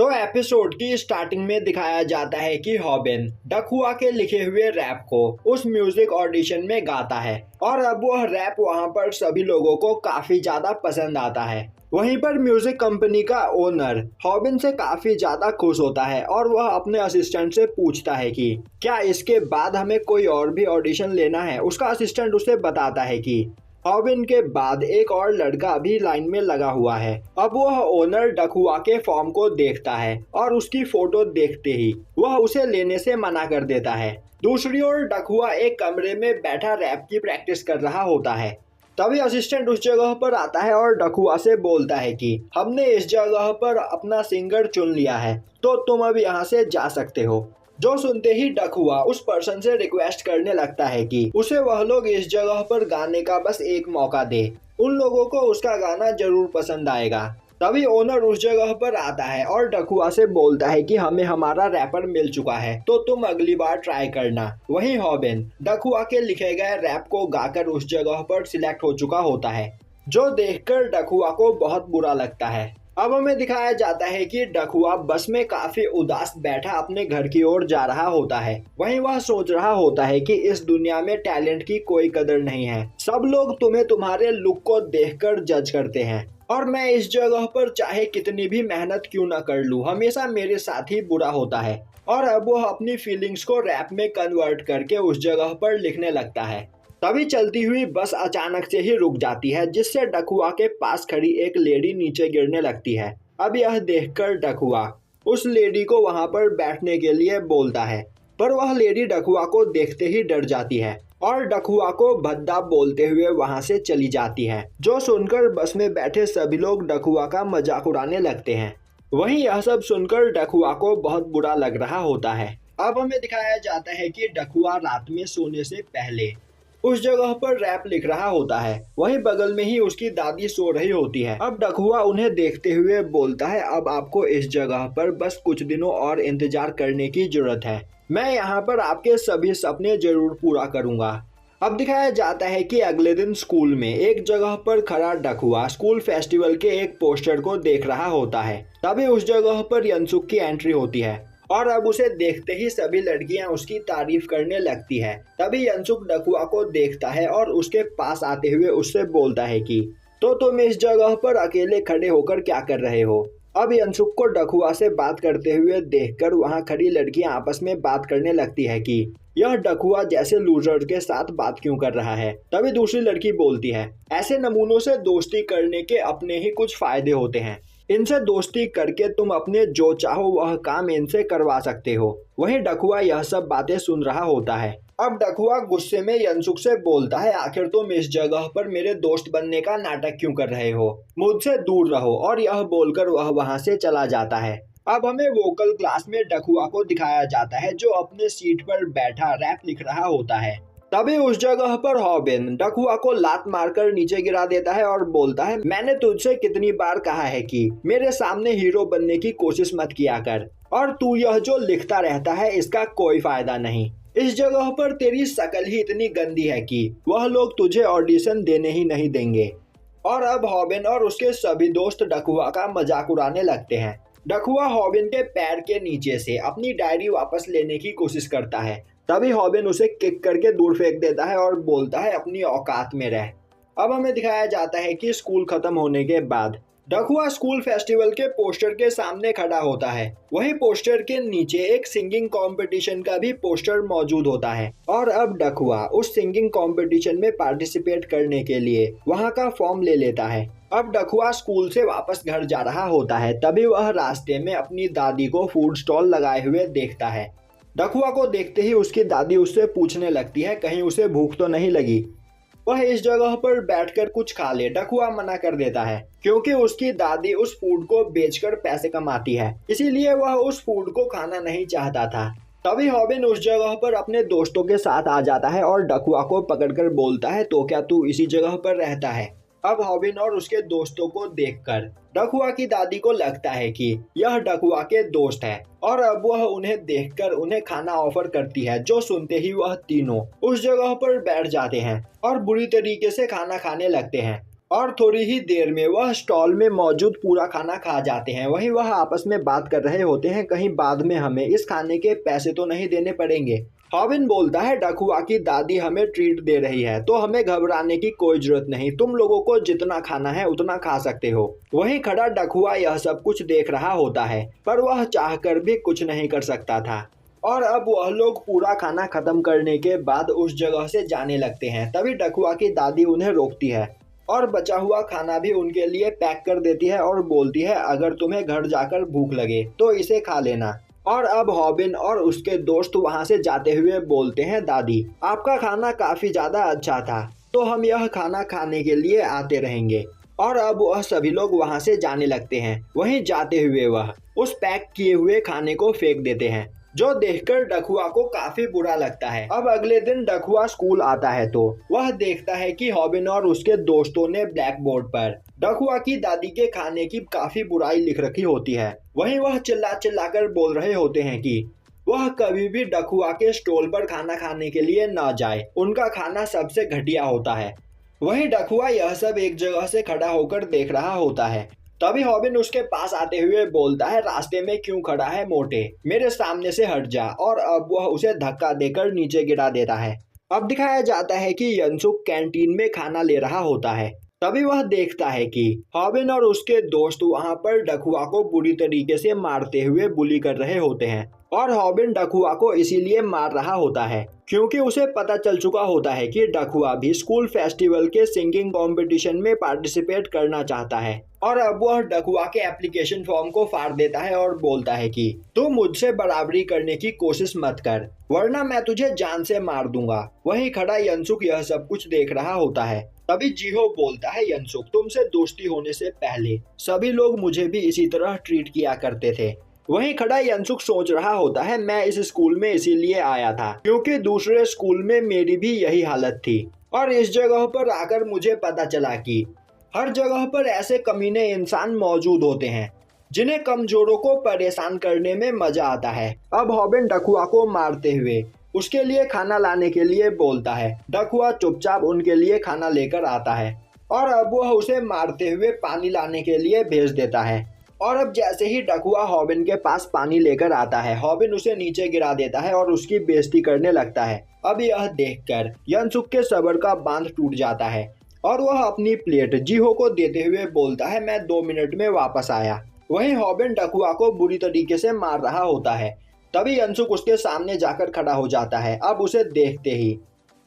तो एपिसोड की स्टार्टिंग में दिखाया जाता है कि हॉबिन डकहुआ के लिखे हुए रैप को उस म्यूजिक ऑडिशन में गाता है और अब वह रैप वहां पर सभी लोगों को काफी ज्यादा पसंद आता है। वहीं पर म्यूजिक कंपनी का ओनर हॉबिन से काफी ज्यादा खुश होता है और वह अपने असिस्टेंट से पूछता है कि क्या इसके बाद हमें कोई और भी ऑडिशन लेना है। उसका असिस्टेंट उसे बताता है कि हॉबिन के बाद एक और लड़का भी लाइन में लगा हुआ है। अब वह ओनर डकहुआ के फॉर्म को देखता है और उसकी फोटो देखते ही वह उसे लेने से मना कर देता है। दूसरी ओर डकहुआ एक कमरे में बैठा रैप की प्रैक्टिस कर रहा होता है। तभी असिस्टेंट उस जगह पर आता है और डकहुआ से बोलता है कि हमने इस जगह पर अपना सिंगर चुन लिया है, तो तुम अब यहाँ से जा सकते हो। जो सुनते ही डकहुआ उस पर्सन से रिक्वेस्ट करने लगता है कि उसे वह लोग इस जगह पर गाने का बस एक मौका दे, उन लोगों को उसका गाना जरूर पसंद आएगा। तभी ओनर उस जगह पर आता है और डकहुआ से बोलता है कि हमें हमारा रैपर मिल चुका है, तो तुम अगली बार ट्राई करना। वहीं हॉबिन डकहुआ के लिखे गए रैप को गाकर उस जगह पर सिलेक्ट हो चुका होता है, जो देखकर डकहुआ को बहुत बुरा लगता है। अब हमें दिखाया जाता है कि डकहुआ बस में काफी उदास बैठा अपने घर की ओर जा रहा होता है। वहीं वह सोच रहा होता है कि इस दुनिया में टैलेंट की कोई कदर नहीं है, सब लोग तुम्हें तुम्हारे लुक को देखकर जज करते हैं और मैं इस जगह पर चाहे कितनी भी मेहनत क्यों न कर लूं, हमेशा मेरे साथ ही बुरा होता है। और अब वह अपनी फीलिंग्स को रैप में कन्वर्ट करके उस जगह पर लिखने लगता है। तभी चलती हुई बस अचानक से ही रुक जाती है, जिससे डकहुआ के पास खड़ी एक लेडी नीचे गिरने लगती है। अब यह देखकर डकहुआ उस लेडी को वहां पर बैठने के लिए बोलता है, पर वह लेडी डकहुआ को देखते ही डर जाती है और डकहुआ को भद्दा बोलते हुए वहां से चली जाती है। जो सुनकर बस में बैठे सभी लोग डकहुआ का मजाक उड़ाने लगते हैं। वहीं यह सब सुनकर डकहुआ को बहुत बुरा लग रहा होता है। अब हमें दिखाया जाता है कि डकहुआ रात में सोने से पहले उस जगह पर रैप लिख रहा होता है। वहीं बगल में ही उसकी दादी सो रही होती है। अब डकहुआ उन्हें देखते हुए बोलता है, अब आपको इस जगह पर बस कुछ दिनों और इंतजार करने की जरूरत है, मैं यहाँ पर आपके सभी सपने जरूर पूरा करूंगा। अब दिखाया जाता है कि अगले दिन स्कूल में एक जगह पर खड़ा डकहुआ स्कूल फेस्टिवल के एक पोस्टर को देख रहा होता है। तभी उस जगह पर यनसुक की एंट्री होती है और अब उसे देखते ही सभी लड़कियां उसकी तारीफ करने लगती है। तभी यनसुक डकहुआ को देखता है और उसके पास आते हुए उससे बोलता है कि तो तुम इस जगह पर अकेले खड़े होकर क्या कर रहे हो। अब यनसुक को डकहुआ से बात करते हुए देखकर वहां खड़ी लड़कियां आपस में बात करने लगती है कि यह डकहुआ जैसे लूजर के साथ बात क्यों कर रहा है। तभी दूसरी लड़की बोलती है, ऐसे नमूनों से दोस्ती करने के अपने ही कुछ फायदे होते हैं, इनसे दोस्ती करके तुम अपने जो चाहो वह काम इनसे करवा सकते हो। वहीं डकहुआ यह सब बातें सुन रहा होता है। अब डकहुआ गुस्से में यनसुक से बोलता है, आखिर तुम इस जगह पर मेरे दोस्त बनने का नाटक क्यों कर रहे हो, मुझसे दूर रहो। और यह बोलकर वह वहां से चला जाता है। अब हमें वोकल क्लास में डकहुआ को दिखाया जाता है, जो अपने सीट पर बैठा रैप लिख रहा होता है। तभी उस जगह पर हॉबिन डकहुआ को लात मारकर नीचे गिरा देता है और बोलता है, मैंने तुझसे कितनी बार कहा है कि मेरे सामने हीरो बनने की कोशिश मत किया कर, और तू यह जो लिखता रहता है इसका कोई फायदा नहीं। इस जगह पर तेरी शक्ल ही इतनी गंदी है कि वह लोग तुझे ऑडिशन देने ही नहीं देंगे। और अब हॉबिन और उसके सभी दोस्त डकहुआ का मजाक उड़ाने लगते हैं। डकहुआ हॉबिन के पैर के नीचे से अपनी डायरी वापस लेने की कोशिश करता है। तभी हॉबिन उसे किक करके दूर फेंक देता है और बोलता है, अपनी औकात में रह। अब हमें दिखाया जाता है कि स्कूल खत्म होने के बाद डकहुआ स्कूल फेस्टिवल के पोस्टर के सामने खड़ा होता है। वहीं पोस्टर के नीचे एक सिंगिंग कंपटीशन का भी पोस्टर मौजूद होता है और अब डकहुआ उस सिंगिंग कंपटीशन में पार्टिसिपेट करने के लिए वहां का फॉर्म ले लेता है। अब डकहुआ स्कूल से वापस घर जा रहा होता है। तभी वह रास्ते में अपनी दादी को फूड स्टॉल लगाए हुए देखता है। डकहुआ को देखते ही उसकी दादी उससे पूछने लगती है, कहीं उसे भूख तो नहीं लगी, वह इस जगह पर बैठकर कुछ खा ले। डकहुआ मना कर देता है क्योंकि उसकी दादी उस फूड को बेचकर पैसे कमाती है, इसीलिए वह उस फूड को खाना नहीं चाहता था। तभी हॉबिन उस जगह पर अपने दोस्तों के साथ आ जाता है और डकहुआ को पकड़कर बोलता है, तो क्या तू इसी जगह पर रहता है। अब हॉबिन और उसके दोस्तों को देखकर डकहुआ की दादी को लगता है कि यह डकहुआ के दोस्त है और अब वह उन्हें देखकर उन्हें खाना ऑफर करती है। जो सुनते ही वह तीनों उस जगह पर बैठ जाते हैं और बुरी तरीके से खाना खाने लगते हैं। और थोड़ी ही देर में वह स्टॉल में मौजूद पूरा खाना खा जाते हैं। वहीं वह आपस में बात कर रहे होते हैं, कहीं बाद में हमें इस खाने के पैसे तो नहीं देने पड़ेंगे। हॉबिन बोलता है, डकुआ की दादी हमें ट्रीट दे रही है तो हमें घबराने की कोई जरूरत नहीं, तुम लोगों को जितना खाना है उतना खा सकते हो। वहीं खड़ा डकुआ यह सब कुछ देख रहा होता है, पर वह चाहकर भी कुछ नहीं कर सकता था। और अब वह लोग पूरा खाना खत्म करने के बाद उस जगह से जाने लगते हैं। तभी डकुआ की दादी उन्हें रोकती है और बचा हुआ खाना भी उनके लिए पैक कर देती है और बोलती है, अगर तुम्हें घर जाकर भूख लगे तो इसे खा लेना। और अब हॉबिन और उसके दोस्त वहां से जाते हुए बोलते हैं, दादी आपका खाना काफी ज्यादा अच्छा था, तो हम यह खाना खाने के लिए आते रहेंगे। और अब वह सभी लोग वहां से जाने लगते हैं। वहीं जाते हुए वह उस पैक किए हुए खाने को फेंक देते हैं, जो देखकर डकुआ को काफी बुरा लगता है। अब अगले दिन डकुआ स्कूल आता है तो वह देखता है कि हॉबिन और उसके दोस्तों ने ब्लैक बोर्ड पर डकुआ की दादी के खाने की काफी बुराई लिख रखी होती है। वहीं वह चिल्ला चिल्लाकर बोल रहे होते हैं कि वह कभी भी डकुआ के स्टॉल पर खाना खाने के लिए न जाए, उनका खाना सबसे घटिया होता है। वहीं डकुआ यह सब एक जगह से खड़ा होकर देख रहा होता है। तभी हॉबिन उसके पास आते हुए बोलता है, रास्ते में क्यों खड़ा है मोटे, मेरे सामने से हट जा। और अब वह उसे धक्का देकर नीचे गिरा देता है। अब दिखाया जाता है कि यनसुक कैंटीन में खाना ले रहा होता है। तभी वह देखता है कि हॉबिन और उसके दोस्त वहां पर डकुआ को बुरी तरीके से मारते हुए बुली कर रहे होते हैं। और हॉबिन डकुआ को इसीलिए मार रहा होता है क्योंकि उसे पता चल चुका होता है कि डकुआ भी स्कूल फेस्टिवल के सिंगिंग कंपटीशन में पार्टिसिपेट करना चाहता है। और अब वह डकुआ के एप्लीकेशन फॉर्म को फाड़ देता है और बोलता है कि तू मुझसे बराबरी करने की कोशिश मत कर, वरना मैं तुझे जान से मार दूंगा। वहीं खड़ा यनसुक यह सब कुछ देख रहा होता है। तभी जीहो बोलता है, यनसुक तुमसे दोस्ती होने से पहले सभी लोग मुझे भी इसी तरह ट्रीट किया करते थे। वहीं खड़ा यनसुक सोच रहा होता है, मैं इस स्कूल में इसीलिए आया था क्योंकि दूसरे स्कूल में मेरी भी यही हालत थी, और इस जगह पर आकर मुझे पता चला कि हर जगह पर ऐसे कमीने इंसान मौजूद होते हैं जिन्हें कमजोरों को परेशान करने में मजा आता है। अब हॉबिन डकुआ को मारते हुए उसके लिए खाना लाने के लिए बोलता है। डकुआ चुपचाप उनके लिए खाना लेकर आता है और अब वह उसे मारते हुए पानी लाने के लिए भेज देता है। और अब जैसे ही डकुआ हॉबिन के पास पानी लेकर आता है, हॉबिन उसे नीचे गिरा देता है और उसकी बेइज्जती करने लगता है। अब यह देखकर यनसुक के सब्र का बांध टूट जाता है और वह अपनी प्लेट जीहो को देते हुए बोलता है, मैं 2 मिनट में वापस आया। वहीं हॉबिन डकुआ को बुरी तरीके से मार रहा होता है। तभी यनसुक उसके सामने जाकर खड़ा हो जाता है। अब उसे देखते ही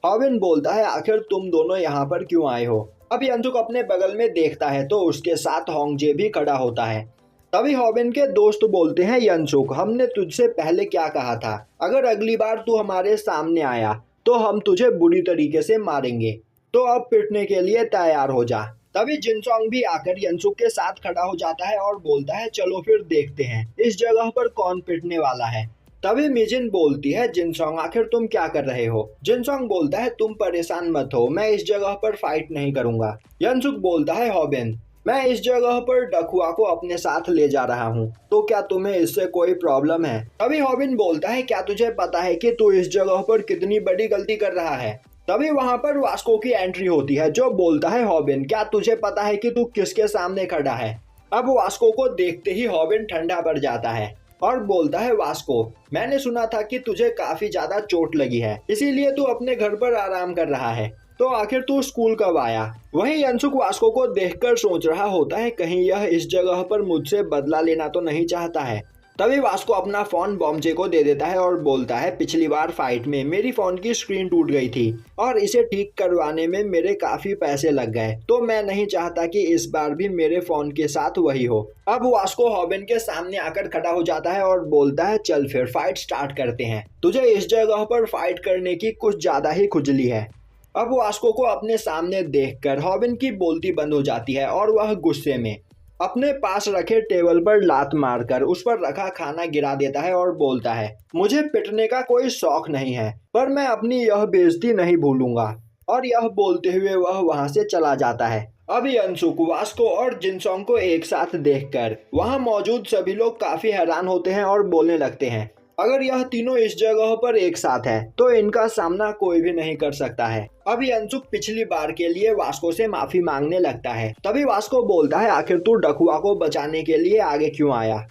हॉबिन बोलता है, आखिर तुम दोनों यहाँ पर क्यों आए हो। अब यनसुक अपने बगल में देखता है तो उसके साथ होंगजे भी खड़ा होता है। तभी हॉबिन के दोस्त बोलते हैं, यनसुक हमने तुझसे पहले क्या कहा था, अगर अगली बार तू हमारे सामने आया तो हम तुझे बुरी तरीके से मारेंगे, तो अब पिटने के लिए तैयार हो जा। तभी जिनसोंग भी आकर यनसुक के साथ खड़ा हो जाता है और बोलता है, चलो फिर देखते हैं इस जगह पर कौन पिटने वाला है। तभी मिजिन बोलती है, जिनसोंग आखिर तुम क्या कर रहे हो। जिनसोंग बोलता है, तुम परेशान मत हो, मैं इस जगह पर फाइट नहीं करूंगा। यनसुक बोलता है, हॉबिन मैं इस जगह पर डकुआ को अपने साथ ले जा रहा हूँ, तो क्या तुम्हें इससे कोई प्रॉब्लम है। तभी हॉबिन बोलता है, क्या तुझे पता है कि तू इस जगह पर कितनी बड़ी गलती कर रहा है। तभी वहां पर वास्को की एंट्री होती है जो बोलता है, हॉबिन क्या तुझे पता है कि तू किसके सामने खड़ा है। अब वास्को को देखते ही हॉबिन ठंडा पड़ जाता है और बोलता है, वास्को मैंने सुना था कि तुझे काफी ज्यादा चोट लगी है, इसीलिए तू अपने घर पर आराम कर रहा है, तो आखिर तू स्कूल कब आया। वहीं यनसुक वास्को को देखकर सोच रहा होता है, कहीं यह इस जगह पर मुझसे बदला लेना तो नहीं चाहता है। तभी वास्को अपना फोन बॉम्बे को दे देता है और बोलता है, पिछली बार फाइट में मेरी फोन की स्क्रीन टूट गई थी और इसे ठीक करवाने में मेरे काफी पैसे लग गए, तो मैं नहीं चाहता कि इस बार भी मेरे फोन के साथ वही हो। अब वास्को हॉबिन के सामने आकर खड़ा हो जाता है और बोलता है, चल फिर फाइट स्टार्ट करते हैं, तुझे इस जगह पर फाइट करने की कुछ ज्यादा ही खुजली है। अब वास्को को अपने सामने देखकर हॉबिन की बोलती बंद हो जाती है और वह गुस्से में अपने पास रखे टेबल पर लात मारकर उस पर रखा खाना गिरा देता है और बोलता है, मुझे पिटने का कोई शौक नहीं है, पर मैं अपनी यह बेइज्जती नहीं भूलूंगा। और यह बोलते हुए वह वहां से चला जाता है। अब यनसुक वास्को और जिनसोंग को एक साथ देखकर वहां मौजूद सभी लोग काफी हैरान होते हैं और बोलने लगते हैं। अगर यह तीनों इस जगह पर एक साथ है तो इनका सामना कोई भी नहीं कर सकता है। अब यंसुक पिछली बार के लिए वास्को से माफी मांगने लगता है। तभी वास्को बोलता है, आखिर तू डकुआ को बचाने के लिए आगे क्यों आया?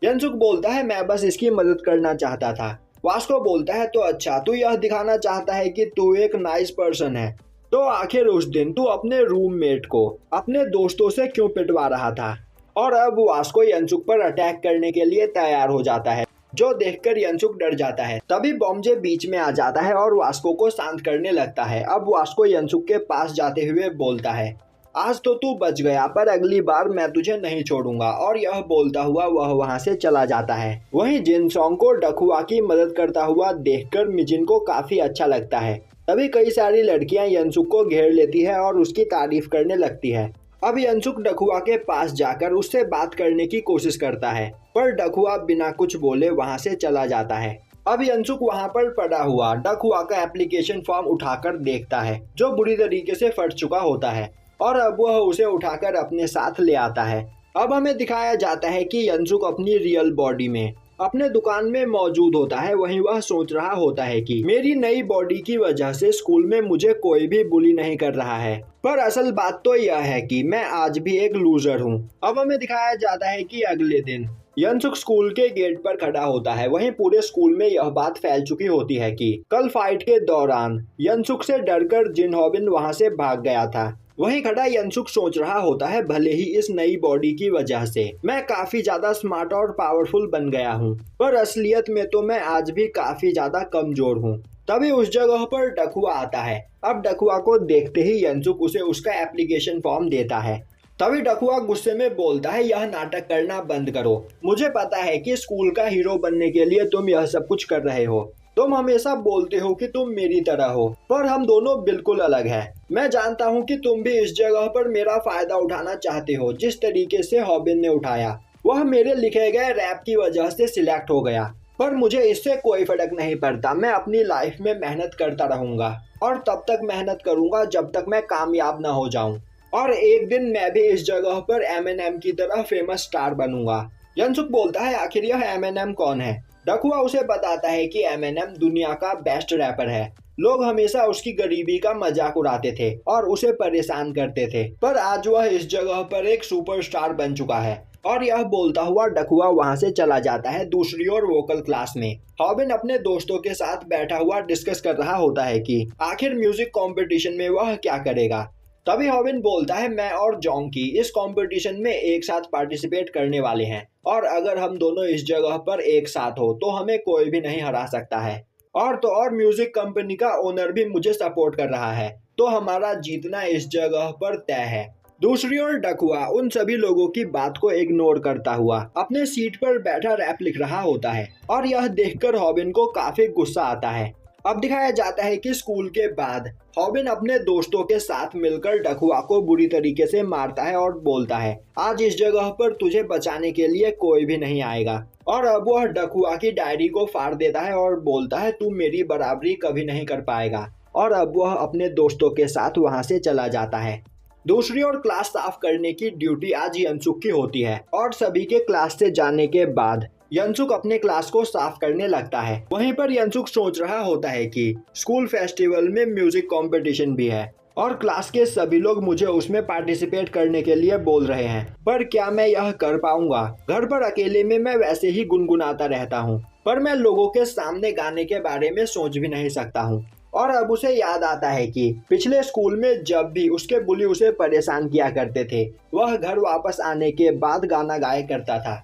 यंसुक बोलता है, मैं बस इसकी मदद करना चाहता था। वास्को बोलता है, तो अच्छा, तू यह दिखाना चाहता है कि तू एक नाइस पर्सन है। तो आखिर उस दिन तू अपने रूममेट को अपने दोस्तों से क्यों पिटवा रहा था? और अब वास्को यंसुक पर अटैक करने के लिए तैयार हो जाता है, जो देखकर यंसुक डर जाता है। तभी बॉम्जे बीच में आ जाता है और वास्को को शांत करने लगता है। अब वास्को यंसुक के पास जाते हुए बोलता है, आज तो तू बच गया, पर अगली बार मैं तुझे नहीं छोड़ूंगा। और यह बोलता हुआ वह वहां से चला जाता है। वहीं जिनसोंग को डकुआ की मदद करता हुआ देखकर मिजिन को काफी अच्छा लगता है। तभी कई सारी लड़कियां यंसुक को घेर लेती है और उसकी तारीफ करने लगती है। अब यंसुक डकुआ के पास जाकर उससे बात करने की कोशिश करता है, पर डकुआ बिना कुछ बोले वहां से चला जाता है। अब यंसुक वहां पर पड़ा हुआ डकुआ का एप्लीकेशन फॉर्म उठाकर देखता है, जो बुरी तरीके से फट चुका होता है, और अब वह उसे उठाकर अपने साथ ले आता है। अब हमें दिखाया जाता है कि यंसुक अपनी रियल बॉडी में अपने दुकान में मौजूद होता है। वहीं वह सोच रहा होता है कि मेरी नई बॉडी की वजह से स्कूल में मुझे कोई भी बुली नहीं कर रहा है, पर असल बात तो यह है कि मैं आज भी एक लूजर हूँ। अब हमें दिखाया जाता है कि अगले दिन यंसुक स्कूल के गेट पर खड़ा होता है। वहीं पूरे स्कूल में यह बात फैल चुकी होती है कि कल फाइट के दौरान यंसुक से डरकर जिन होबिन वहां से भाग गया था। वहीं खड़ा यंसुक सोच रहा होता है, भले ही इस नई बॉडी की वजह से मैं काफी ज्यादा स्मार्ट और पावरफुल बन गया हूँ, पर असलियत में तो मैं आज भी काफी ज्यादा कमजोर हूँ। तभी उस जगह पर डकुआ आता है। अब डकुआ को देखते ही यंसुक उसे उसका एप्लीकेशन फॉर्म देता है। तभी डकुआ गुस्से में बोलता है, यह नाटक करना बंद करो। मुझे पता है कि स्कूल का हीरो बनने के लिए तुम यह सब कुछ कर रहे हो। तुम हमेशा बोलते हो कि तुम मेरी तरह हो, पर हम दोनों बिल्कुल अलग हैं। मैं जानता हूँ कि तुम भी इस जगह पर मेरा फायदा उठाना चाहते हो। जिस तरीके से हॉबिन ने उठाया, वह मेरे लिखे गए रैप की वजह से सिलेक्ट हो गया, पर मुझे इससे कोई फर्क नहीं पड़ता। मैं अपनी लाइफ में मेहनत करता रहूंगा और तब तक मेहनत करूंगा जब तक मैं कामयाब न हो जाऊं, और एक दिन मैं भी इस जगह पर एमएनएम की तरह फेमस स्टार बनूंगा। यंसुक बोलता है, आखिर यह एमएनएम कौन है? डकुआ उसे बताता है कि एमएनएम दुनिया का बेस्ट रैपर है। लोग हमेशा उसकी गरीबी का मजाक उड़ाते थे और उसे परेशान करते थे, पर आज वह इस जगह पर एक सुपरस्टार बन चुका है। और यह बोलता हुआ डकुआ वहां से चला जाता है। दूसरी ओर वोकल क्लास में हॉबिन अपने दोस्तों के साथ बैठा हुआ डिस्कस कर रहा होता है कि आखिर म्यूजिक कंपटीशन में वह क्या करेगा। तभी हॉबिन बोलता है, मैं और जोंकी इस कंपटीशन में एक साथ पार्टिसिपेट करने वाले हैं, और अगर हम दोनों इस जगह पर एक साथ हो तो हमें कोई भी नहीं हरा सकता है। और तो और म्यूजिक कंपनी का ओनर भी मुझे सपोर्ट कर रहा है, तो हमारा जीतना इस जगह पर तय है। दूसरी ओर डकुआ उन सभी लोगों की बात को इग्नोर करता हुआ अपने सीट पर बैठा रैप लिख रहा होता है, और यह देखकर हॉबिन को काफी गुस्सा आता है। अब दिखाया जाता है कि स्कूल के बाद हॉबिन अपने दोस्तों के साथ मिलकर डकुआ को बुरी तरीके से मारता है और बोलता है, आज इस जगह पर तुझे बचाने के लिए कोई भी नहीं आएगा। और अब वह डकुआ की डायरी को फाड़ देता है और बोलता है, तू मेरी बराबरी कभी नहीं कर पाएगा। और अब वह अपने दोस्तों के साथ वहां से चला जाता है। दूसरी ओर क्लास साफ करने की ड्यूटी आज यंसुक की होती है, और सभी के क्लास से जाने के बाद यंसुक अपने क्लास को साफ करने लगता है। वहीं पर यंसुक सोच रहा होता है कि स्कूल फेस्टिवल में म्यूजिक कंपटीशन भी है और क्लास के सभी लोग मुझे उसमें पार्टिसिपेट करने के लिए बोल रहे हैं, पर क्या मैं यह कर पाऊंगा? घर पर अकेले में मैं वैसे ही गुनगुनाता रहता हूँ, पर मैं लोगों के सामने गाने के बारे में सोच भी नहीं सकता हूँ। और अब उसे याद आता है कि पिछले स्कूल में जब भी उसके बुली उसे परेशान किया करते थे, वह घर वापस आने के बाद गाना गाया करता था,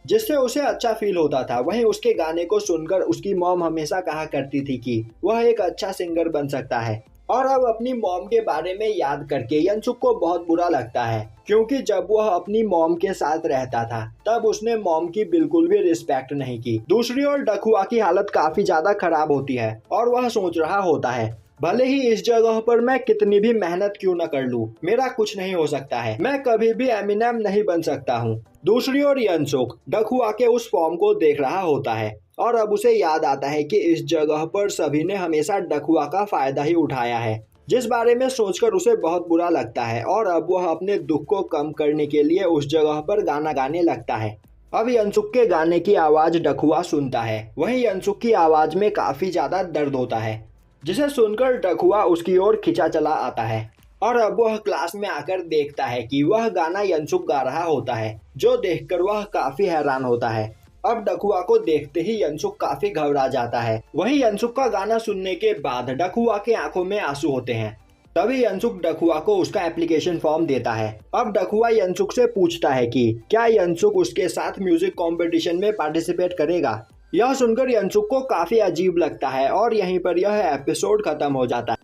जिससे उसे अच्छा फील होता था। वहीं उसके गाने को सुनकर उसकी मॉम हमेशा कहा करती थी कि वह एक अच्छा सिंगर बन सकता है। और अब अपनी मॉम के बारे में याद करके यंसुक को बहुत बुरा लगता है, क्योंकि जब वह अपनी मॉम के साथ रहता था तब उसने मॉम की बिल्कुल भी रिस्पेक्ट नहीं की। दूसरी ओर डकुआ की हालत काफी ज्यादा खराब होती है और वह सोच रहा होता है, भले ही इस जगह पर मैं कितनी भी मेहनत क्यों न कर लूं, मेरा कुछ नहीं हो सकता है, मैं कभी भी एमिनेम नहीं बन सकता हूँ। दूसरी ओर यंसुक डकुआ के उस फॉर्म को देख रहा होता है और अब उसे याद आता है कि इस जगह पर सभी ने हमेशा डकुआ का फायदा ही उठाया है, जिस बारे में सोचकर उसे बहुत बुरा लगता है। और अब वह अपने दुख को कम करने के लिए उस जगह पर गाना गाने लगता है। अब यनसुक के गाने की आवाज डकहुआ सुनता है। वहीं यनसुक की आवाज में काफी ज्यादा दर्द होता है, जिसे सुनकर डकहुआ उसकी ओर खिंचा चला आता है। और अब वह क्लास में आकर देखता है कि वह गाना यनसुक गा रहा होता है, जो देखकर वह काफी हैरान होता है। अब डकहुआ को देखते ही यनसुक काफी घबरा जाता है। वहीं यनसुक का गाना सुनने के बाद डकहुआ के आंखों में आंसू होते हैं। तभी यनसुक डकहुआ को उसका एप्लीकेशन फॉर्म देता है। अब डकहुआ यनसुक से पूछता है कि क्या यनसुक उसके साथ म्यूजिक कंपटीशन में पार्टिसिपेट करेगा। यह सुनकर यनसुक को काफी अजीब लगता है और यहीं पर यह एपिसोड खत्म हो जाता है।